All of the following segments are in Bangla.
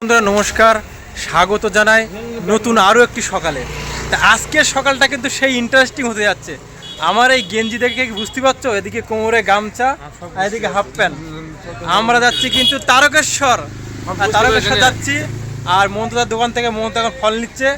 বন্ধুরা নমস্কার, স্বাগত জানাই নতুন আরও একটি সকালে। তা আজকের সকালটা কিন্তু সেই ইন্টারেস্টিং হতে যাচ্ছে। আমার এই গেঞ্জি দেখে বুঝতে পারছো, এদিকে কোমরে গামছা আর এদিকে হাফ প্যান্ট। আমরা যাচ্ছি কিন্তু তারকেশ্বর যাচ্ছি। আর মমতার দোকান থেকে মমতা এখন ফল নিচ্ছে।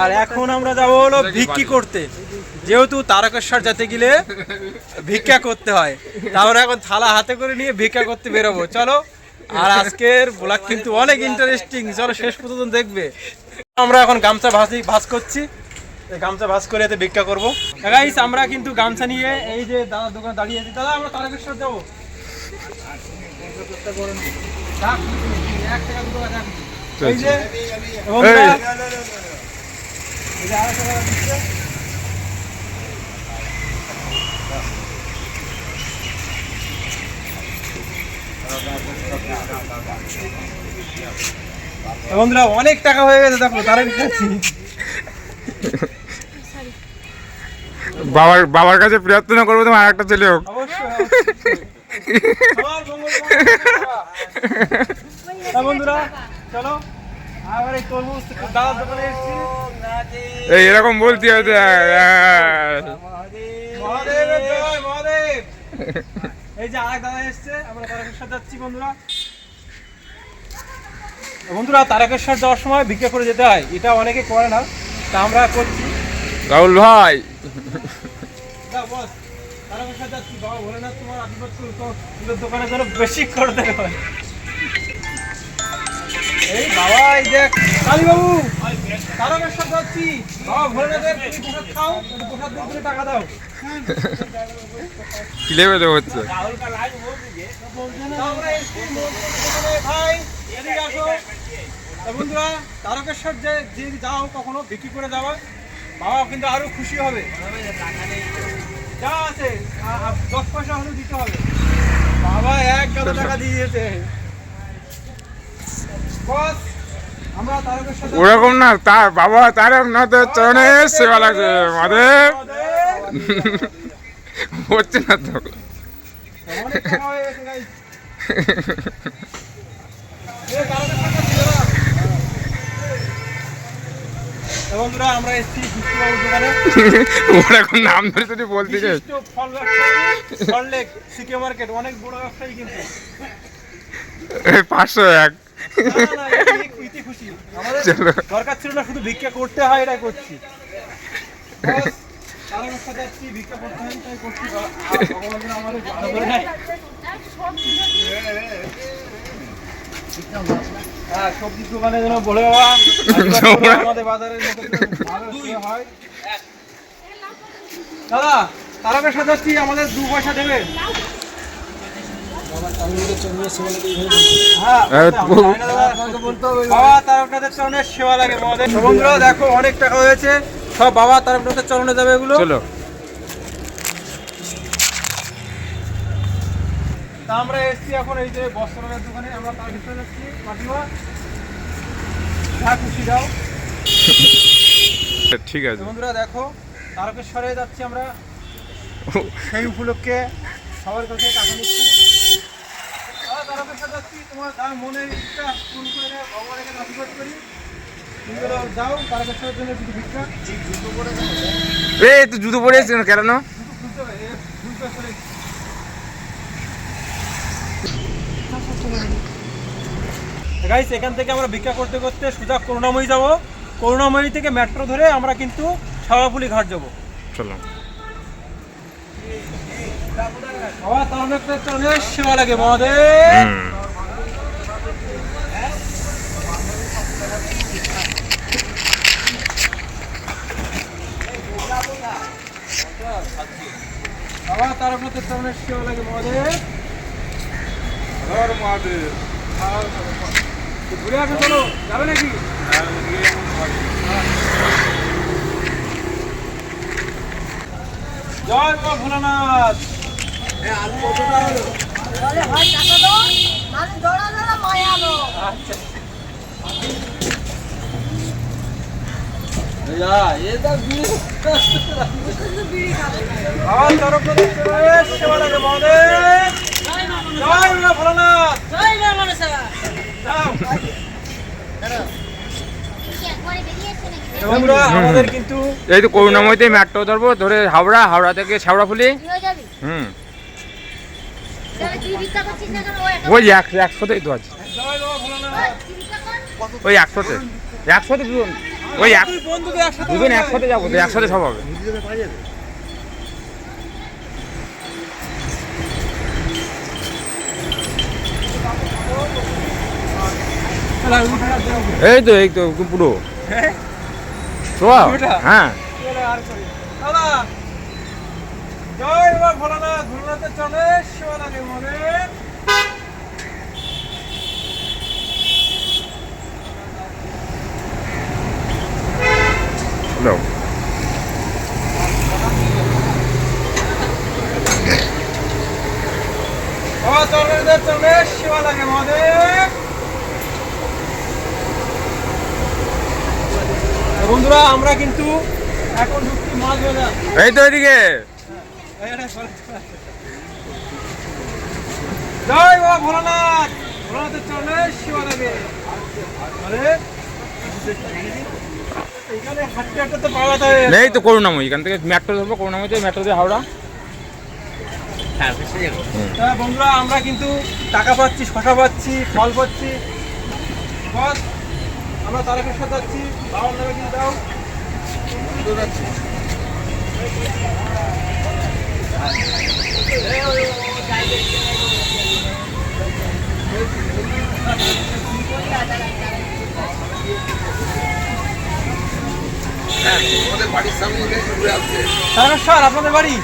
আর এখন আমরা যাবো হলো ভিক্ষি করতে, যেহেতু তারকেশ্বর যেতে গেলে ভিক্ষা করতে হয়। তারপরে এখন থালা হাতে করে নিয়ে ভিক্ষা করতে বেরোবো, চলো। আর আজকের ব্লগ কিন্তু অনেক ইন্টারেস্টিং, চলো শেষ পর্যন্ত দেখবে। আমরা এখন গামছা ভাঁজ করছি, গামছা ভাঁজ করে এতে ভিক্ষা করবো। গাইস আমরা কিন্তু গামছা নিয়ে এই যে দাদার দোকানে দাঁড়িয়ে আছি। দাদা আমরা তারকেশ্বর যাবো। এই যে বন্ধুরা অনেক টাকা হয়ে গেছে, দেখো তারা বাবার কাছে প্রার্থনা করবো তোমার একটা ছেলে হোক। বন্ধুরা চলো, আবার এই তরমুজ দাদার দোকানে এসেছি। এরকম বলতে হবে। এই যে আরেক দাদা এসছে, আমরা তারকেশ্বর যাচ্ছি বন্ধুরা। বন্ধুরা তারকেশ্বর যাওয়ার সময় ভিক্ষা করে যেতে হয়, এটা অনেকে করে না, তা আমরা করছি। রাহুল ভাই তারকেশ্বর যাচ্ছি, বাবা ভোলেনাথ তোমার আশীর্বাদ করো, দোকানে যেন বেশি করতে হয়। এই বাবা এই দেখ কালীবাবু, তারকেশ্বর যাচ্ছি, বাবা ভোলেনাথের প্রসাদ খাও, প্রসাদ দিয়ে টাকা দাও। কি লেবে দেবো হচ্ছে। ভাই এদিকে আসো। বন্ধুরা তারকেশ্বর যে যাও কখনো বিক্রি করে যাওয়া, বাবা কিন্তু আরো খুশি হবে। যা আছে 10 পয়সা হলেও দিতে হবে। বাবা 1 গাদা টাকা দিয়ে দিয়েছে। আমরা তারকেশ্বর ওরকম না, তার বাবা তারকনাথের চরণে সেবা লাগছে মাদেব হচ্ছে না তো। অনেক টাকা হয়ে গেছে গাইস। বন্ধুরা আমরা এসেছি বিষ্ণুবাবুর দোকানে। ওর এখন নাম ধরে যদি বলতে চাই, ফল ব্যবসায়ী সল্টলেক সিকে মার্কেট, অনেক বড় ব্যবসায়ী কিন্তু। 501 ইতি খুশি, আমাদের দরকার ছিল না শুধু ভিক্ষা করতে হয়, এটাই করছি। তারকেশ্বর যাচ্ছি, ভিক্ষা করতে হয়, তাই করছি। ভগবান আমাদের ভালো করে নেয়। হ্যাঁ সবজির দোকানে যেন বলে বাবা আমাদের বাজারের মতো ভালো হয়। দাদা তারকেশ্বর যাচ্ছি, আমাদের 2 পয়সা দেবে। বাবা তারকনাথের চরণের সেবা লাগে আমাদের। বন্ধুরা দেখো অনেক টাকা হয়েছে, সব বাবা তারকনাথের চরণে যাবে এগুলো। চলো তা আমরা এসেছি এখন এই যে বস্ত্রের দোকানে, আমরা তারকেশ্বর যাচ্ছি। মাটিমা যা খুশি দাও। ঠিক আছে বন্ধুরা দেখো তারকেশ্বরে যাচ্ছি আমরা, সেই উপলক্ষে সবার কাছে টাকা নিচ্ছি। তারকেশ্বর যাচ্ছি, তোমার যার মনের ইচ্ছা পূরণ করে নেয়, ভগবানের কাছে আশীর্বাদ করি। তুমি যাও তারকেশ্বরের জন্য কিছু ভিক্ষা। এই তুই জুতো পরে এসছিস কেন? খুলতে হবে, খুলতে আসলে গাইস এখান থেকে আমরা ভিক্ষা করতে করতে সোজা করুণাময়ী যাব। করুণাময়ী থেকে মেট্রো ধরে আমরা কিন্তু সারাপুলি ঘাট যাব। চলো বাবা তারকেশ্বর চরণে সেবা লাগে মহাদেব। বাবা তারকেশ্বর চরণে সেবা লাগে মহাদেব। ঘুরে আসো, চলো যাবে নাকি? জয় মা ভোলানাথ। বাবা তারকেশ্বর চরণে সেবা লাগে মহাদেব। জয় মা ভোলানাথ। জয় মা মনসা। যাও বন্ধুরা আমাদের কিন্তু এই তো করুণাময়তে মেট্রো ধরবো, ধরে হাওড়া, হাওড়া থেকে শেওড়াফুলি। হুম, ওই 100তেই তো আছে, জয় বাবা ভোলানাথ। ওই 100তে দুজন, ওই তুই বন্ধুদের একসাথে দুজন একসাথে যাবো তো, একসাথে সব হবে। এই তো পুরো হ্যাঁ? শোয়া। পুরোটা? হ্যাঁ, দাদা জয় বাবা ভোলানাথ, ভোলানাথের চলে সেবা লাগে মনে। দাও। বাবা চরণের চলে সেবা লাগে মনে। বন্ধুরা আমরা কিন্তু এখন ঢুকছি মাছ বাজার। এই তো এদিকে। জয় বাবা ভোলানাথ, ভোলানাথের চলে সেবা লাগে। আরে এখানে হাঁটতে হাঁটতে তো পাওয়া যায়। এই তো করুণাময়, এখান থেকে মেট্রো ধরবো, করুণাময় থেকে মেট্রো দিয়ে হাওড়া। বন্ধুরা আমরা কিন্তু টাকা পাচ্ছি, শশা পাচ্ছি, ফল পাচ্ছি। বস আমরা তারকেশ্বর যাচ্ছি, বাবার নামে কিন্তু দাও। তারকেশ্বর আপনাদের বাড়ি?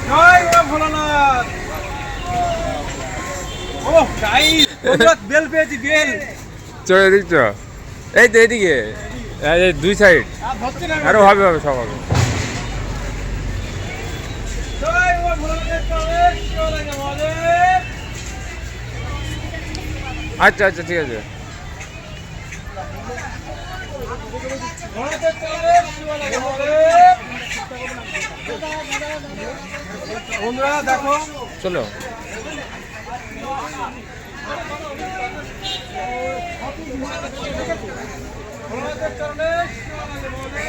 জয় বাবা ভোলানাথ। ও গাইস বন্ধুরা বেল পেয়েছি, বেল। চল এদিক চ, এই তো এদিকে, এই দুই সাইড। আর ধরছি না আমি। আরো হবে সব হবে। জয় বাবা ভোলানাথের চলে সেবা লাগে মনে। আচ্ছা আচ্ছা, ঠিক আছে। ভোলানাথের চলে সেবা লাগে মনে। বন্ধুরা দেখো চলো। ভোলানাথের চলে সেবা লাগে মনে।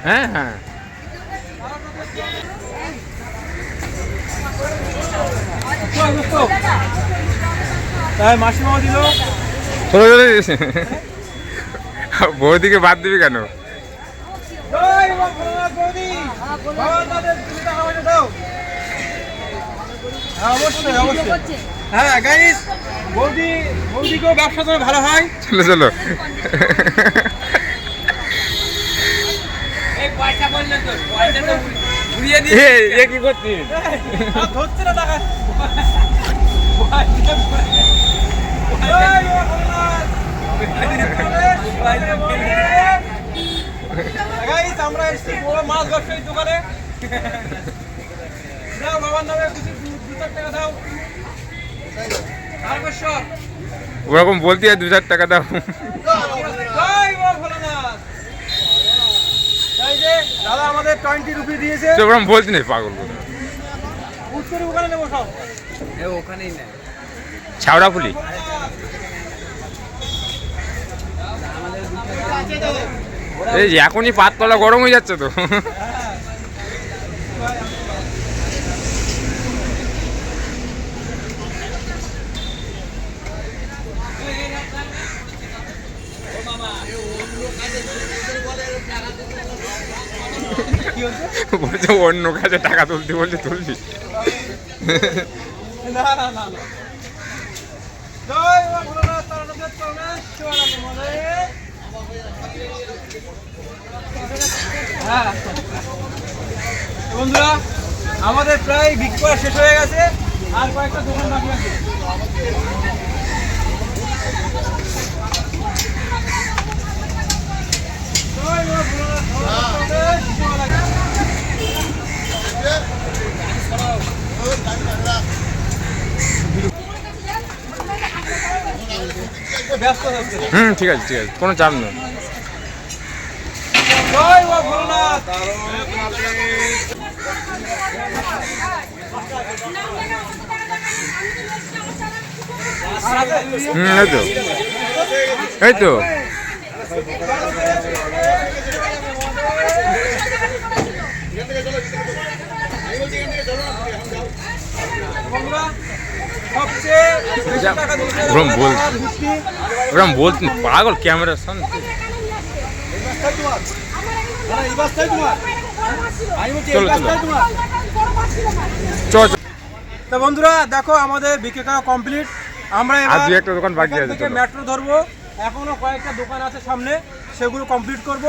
হ্যাঁ হ্যাঁ, তাই মাসিমাও দিল। চলো চলে বৌদিকে বাদ দিবি কেন? জয় বাবা ভোলানাথ বৌদি, বাবা তাদের তুমি টাকা পয়সা দাও। হ্যাঁ অবশ্যই অবশ্যই। হ্যাঁ গাইস বৌদিকেও ব্যবসা করে ভালো হয়। চলো চলো। এ কি করছিস? আর ধরছে না টাকা। জয় বাবা ভোলানাথ। গাইস আমরা এসেছি বড় মাছ ব্যবসায়ীর দোকানে। দাও বাবার নামে কিছু 2-4 টাকা দাও। তারকেশ্বর ওরকম বলতে 2,000 টাকা দাও। জয় বাবা ভোলানাথ। এই যে দাদা আমাদের 20 রুপি দিয়েছে। তো ওরকম বলতে নেই, পাগল বলে। উত্তর ওখানে নেবো সব। ওখানেই নেয়। শেওড়াফুলি। এই যে এখনই পাততলা গরম হয়ে যাচ্ছে তো। বলছে অন্য কাজে টাকা তুলতে বলছে, তুলবি? না না না না। জয় বাবা ভোলানাথ, তারকেশ্বর চলে সেবা লাগে মনে। হ্যাঁ বন্ধুরা আমাদের প্রায় বিক্রি করা শেষ হয়ে গেছে, আর কয়েকটা দোকান বাকি আছে। জয় বাবা ভোলানাথ, চলে সেবা লাগে। ব্যস্ত হচ্ছে না। ঠিক আছে কোনো চাপ নেই। জয় মা ভোলানাথ। এই তো বন্ধুরা, সবচেয়ে বেশি টাকা দিয়েছে ওরম বল। ভোলানাথ মিষ্টি। ওরম বলতে পাগল ক্যামেরার সামনে। চলো চলো চল। তো বন্ধুরা দেখো আমাদের বিক্রি করা কমপ্লিট। আমরা আর এবার দুই একটা দোকান বাকি এখান আছে, থেকে চলো। মেট্রো ধরবো। এখনো কয়েকটা দোকান আছে সামনে, সেগুলো কমপ্লিট করব।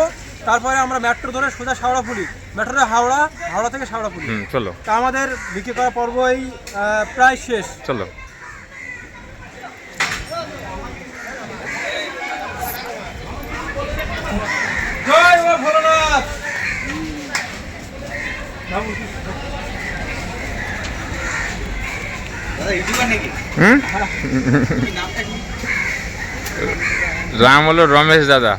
তারপরে আমরা মেট্রো ধরে সোজা শাওড়াফুলি, মেট্রো হাওড়া, হাওড়া থেকে শাওড়াফুলি। চলো তা আমাদের বিক্রি করা পর্ব এই প্রায় শেষ। চলো। জয় মা ভোলানাথ। রাম হলো রমেশ দাদা।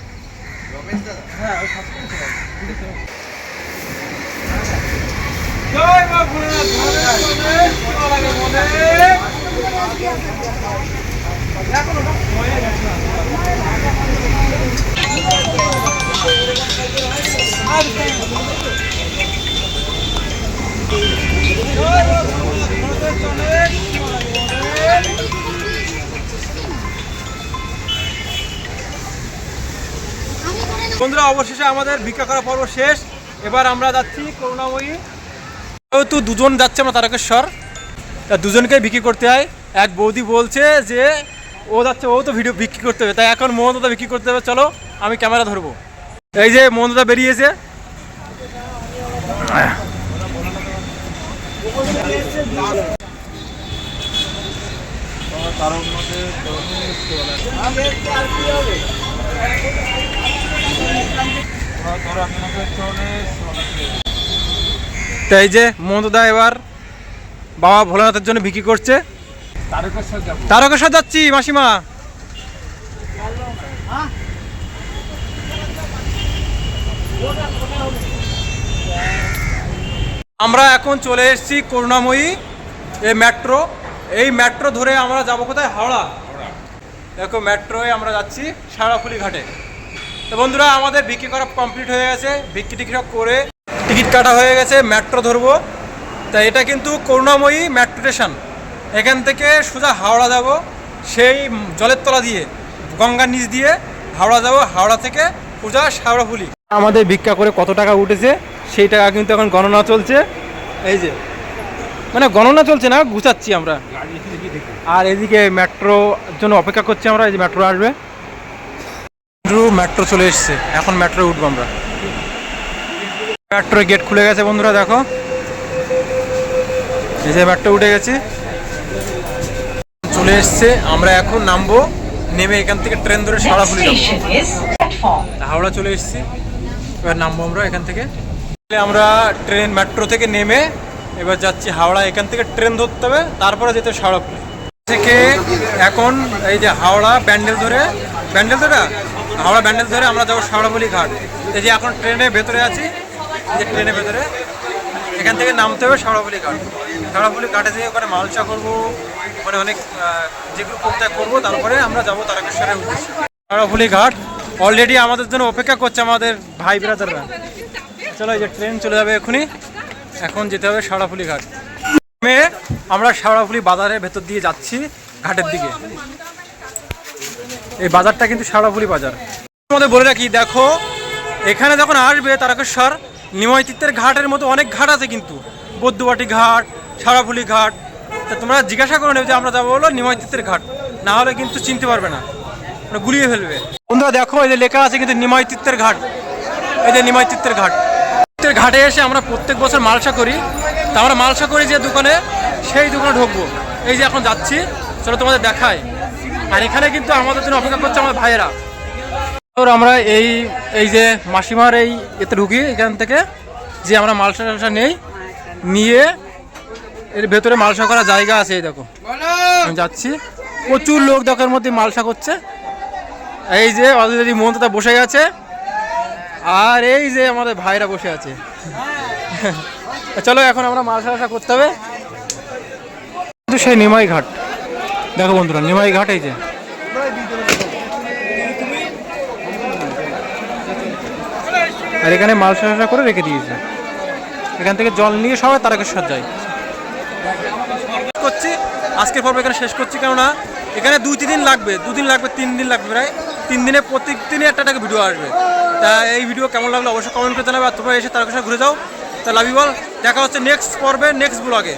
জয় মা ভোলানাথ। ভালো লাগে মনে। বন্ধুরা অবশেষে আমাদের ভিক্ষা করা পর্ব শেষ। এবার আমরা যাচ্ছি করুণাময়ী। যেহেতু দুজন যাচ্ছে আমরা তারকেশ্বর, তা দুজনকে বিক্রি করতে হয়। এক বৌদি বলছে যে ও যাচ্ছে, ও তো ভিডিও বিক্রি করতে হবে, তাই এখন মোহনদা বিক্রি করতে হবে। চলো আমি ক্যামেরা ধরবো। এই যে মোহনদা বেরিয়েছে। তাই যে মোহনদা এবার বাবা ভোলানাথের জন্য বিক্রি করছে। তারকেশ্বর যাচ্ছি মাসিমা। আমরা এখন চলে এসেছি করুণাময়ী এই মেট্রো। এই মেট্রো ধরে আমরা যাব কোথায়? হাওড়া। দেখো মেট্রোয় আমরা যাচ্ছি শাওড়াফুলি ঘাটে। তো বন্ধুরা আমাদের বিক্রি করা কমপ্লিট হয়ে গেছে, বিক্রি টিকিট করে টিকিট কাটা হয়ে গেছে। মেট্রো ধরবো। তা এটা কিন্তু করুণাময়ী মেট্রো স্টেশন। এখান থেকে সোজা হাওড়া যাব, সেই জলের তলা দিয়ে গঙ্গার নিচ দিয়ে হাওড়া যাব। হাওড়া থেকে সোজা শাওড়াফুলি। আমাদের ভিক্ষা করে কত টাকা উঠেছে সেই টাকা কিন্তু এখন গণনা চলছে। এই যে মানে গণনা চলছে না, গুছাচ্ছি আমরা। আর এদিকে মেট্রো জন্য অপেক্ষা করছি আমরা। এই যে মেট্রো আসবে, মেট্রো চলে এসছে। এখন মেট্রো উঠবো আমরা। মেট্রোর গেট খুলে গেছে বন্ধুরা, দেখো এই যে মেট্রো উঠে গেছে, চলে এসছে। আমরা এখন নামবো, নেমে এখান থেকে ট্রেন ধরে শাওড়াফুলি যাবো। হাওড়া চলে এসেছি, এবার নামবো আমরা এখান থেকে। আমরা ট্রেন মেট্রো থেকে নেমে এবার যাচ্ছি হাওড়া। এখান থেকে ট্রেন ধরতে হবে, তারপরে যেতে শাওড়াফুলি থেকে। এখন এই যে হাওড়া ব্যান্ডেল ধরে, হাওড়া ব্যান্ডেল ধরে আমরা যাবো শাওড়াফুলি ঘাট। এই যে এখন ট্রেনের ভেতরে আছি, এই যে ট্রেনের ভেতরে। এখান থেকে নামতে হবে শাওড়াফুলি ঘাট। শাওড়াফুলি ঘাটে যেয়ে ওখানে মালচা করবো, ওখানে অনেক যেগুলো করতে করবো। তারপরে আমরা যাবো তারকেশ্বরের উদ্দেশ্যে। শাওড়াফুলি ঘাট অলরেডি আমাদের জন্য অপেক্ষা করছে আমাদের ভাই ব্রাদাররা। চলো এই যে ট্রেন চলে যাবে এখনই। এখন যেতে হবে শাওড়াফুলি ঘাট। আমরা শাওড়াফুলি বাজারের ভেতর দিয়ে যাচ্ছি ঘাটের দিকে। এই বাজারটা কিন্তু শাওড়াফুলি বাজার। আমাদের বলে রাখি, দেখো এখানে যখন আসবে তারকেশ্বর, নিমাই তীর্থের ঘাটের মতো অনেক ঘাট আছে কিন্তু, বদ্যুবাটি ঘাট, শাওড়াফুলি ঘাট। তা তোমরা জিজ্ঞাসা করে নেবে যে আমরা যাবো হলো নিমাই তীর্থের ঘাট, না হলে কিন্তু চিনতে পারবে না, গুলিয়ে ফেলবে। বন্ধুরা দেখো এই যে লেখা আছে কিন্তু নিমাই তীর্থের ঘাট। এই যে নিমাই তীর্থের ঘাট। ঘাটে এসে আমরা প্রত্যেক বছর মালসা করি। তা আমরা মালসা করি যে দোকানে, সেই দোকানে ঢুকবো। এই যে এখন যাচ্ছি, চলো তোমাদের দেখাই। আর এখানে কিন্তু আমাদের জন্য অপেক্ষা করছে আমাদের ভাইয়েরা। আমরা এই যে মাসিমার এই এতে ঢুকি, এখান থেকে যে আমরা মালসা টালসা নেই, নিয়ে এর ভেতরে মালসা করা জায়গা আছে। এই দেখো আমি যাচ্ছি, প্রচুর লোক দেখো এর মধ্যে মালসা করছে। এই যে অলরেডি মন্ততা বসে গেছে, আর এই যে আমাদের ভাইরা বসে আছে। চলো এখন আমরা মাল সারা করতে হবে। কিন্তু সেই নিমাই ঘাট দেখো বন্ধুরা, নিমাই ঘাট এই যে, আর এখানে মাল সারা করে রেখে দিয়েছে। এখান থেকে জল নিয়ে সবাই তারকেশ্বর যায়। করছি আজকের পর্ব এখানে শেষ করছি, কেননা এখানে 2-3 দিন লাগবে, 2 দিন লাগবে, 3 দিন লাগবে, প্রায় 3 দিনে প্রত্যেকদিনই একটা ভিডিও আসবে। তা এই ভিডিও কেমন লাগলো অবশ্যই কমেন্ট করে জানাবে। আর তোমরা এসে তারকেশ্বর ঘুরে যাও। তা লাভ ইউ অল, দেখা হচ্ছে নেক্সট পর্বে, নেক্সট ব্লগে।